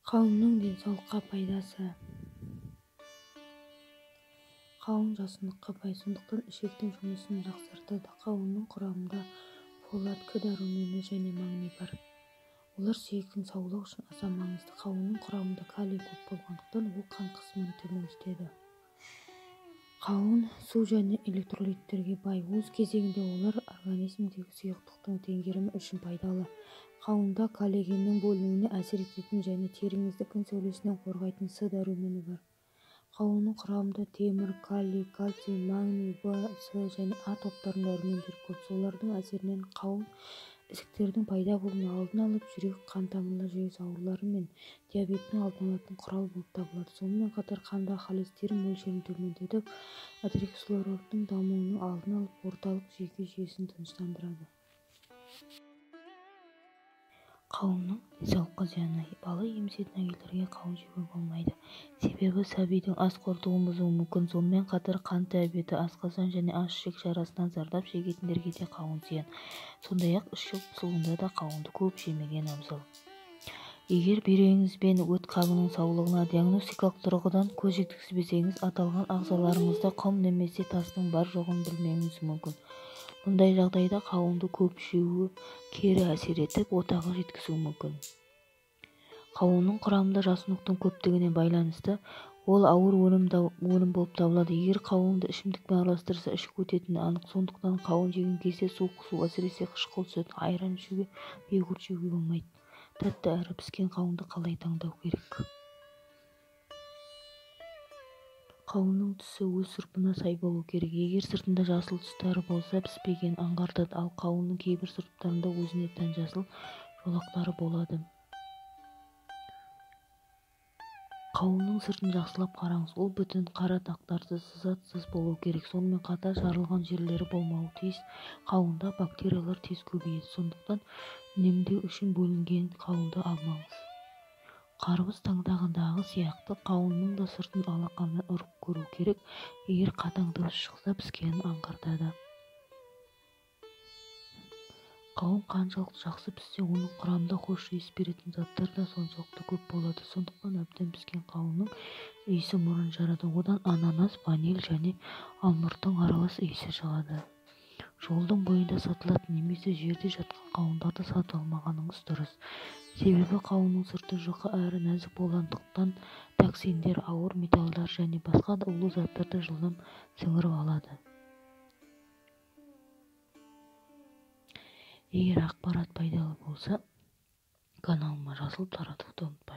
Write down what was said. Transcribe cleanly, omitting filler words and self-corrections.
Қауынның денсаулыққа пайдасы. Қауын жасындыққа бай, сондықтан ішектің жұмысын жақсартады. Қауынның құрамында фолат, К дәрумені және магний бар. Олар сүйектің саулығы үшін аса маңызды. Қауынның құрамында калий көп болғандықтан ол қан қысымын төмендетеді. Қауын су және электролиттерге бай. Өз кезегінде олар организмдегі сұйықтықтың теңгерімі үшін пайдалы. Қауында коллагеннің бөлінуіне әсер ететін және теріңізді күн сәулесінен қорғайтын С дәрумені бар. Қауынның құрамында темір, калий, кальций, магний, В, С және А топтарының дәрумендері көп. Солардың әсерінен қауын ісіктердің пайда болуын алдын алып, жүрек, қан тамырлар жүйесі аурулары мен диабеттің алдын алатын құрал болып табылады. Сонымен қатар қандағы холестерин мөлшерін төмендетіп, атеросклероздің дамуының алдын алып, орталық жүйке жүйесін тыныштандырады. Қауынның денсаулыққа зияны. Бала емізетін әйелдерге қауын жеуге болмайды. Себебі сәбидің ас қорытуын бұзуы мүмкін. Сонымен қатар қант диабеті, асқазан және аш-ішек жарасынан зардап шегетіндерге де қауын зиян. Сондай-ақ ішек бұзылуында да қауынды көп жемеген абзал. Егер бүйрегіңіз бен өт қабының саулығына диагностикалық тұрғыдан көз жеткізбесеңіз, аталған ағзаларыңызда құм немесе тастың бар жоғын білмеуіңіз мүмкін. Мұндай жағдайда қауынды көп жеуі кері әсер етіп, отағы жеткізуі мүмкін. Қауынның құрамында жасұндықтың көптігіне байланысты ол ауыр өнім болып табылады. Егер қауынды ішімдікпен араластырса, ішік өтетіні анық. Сондықтан қауын жеген кезде суық су, әсіресе қышқыл сүт, айран ішуге, йогурт жеуге болмайды. Тәтті әрі піскен қауынды қалай таңдау керек? Қауынның түсі өз сұрпына сай болу керек. Егер сыртында жасыл тұстары болса, піспегенін аңғартады, ал қауынның кейбір сұрыптарында өзіне тән жасыл жолақтары болады. Қауынның сыртын жақсылап қараңыз. Ол бүтін, қара дақтарсыз, сызатсыз болу керек. Сонымен қатар жарылған жерлері болмауы тиіс. Қауында бактериялар тез көбейеді. Сондықтан үнемдеу үшін бөлінген қауынды алмаңыз. Қарбыз таңдағындағы сияқты қауынның да сыртын алақанмен ұрып көру керек. Егер қатаң дыбыс шықса, піскенін аңғартады. Қауын қаншалықты жақсы піссе, оның құрамында хош иіс беретін заттар да соншалықты көп болады. Сондықтан әбден піскен қауынның иісі мұрын жарады. Одан ананас, ваниль және алмұрттың аралас иісі шығады. Жолдың бойында сатылатын немесе жерде жатқан қауындарды сатып алмағаныңыз дұрыс. Себебі қауынның сырты жұқа әрі нәзік болғандықтан токсиндер, ауыр металдар және басқа да улы заттарды жылдам сіңіріп алады. Егер ақпарат пайдалы болса, каналыма жазылып таратуды ұмытпаңыз.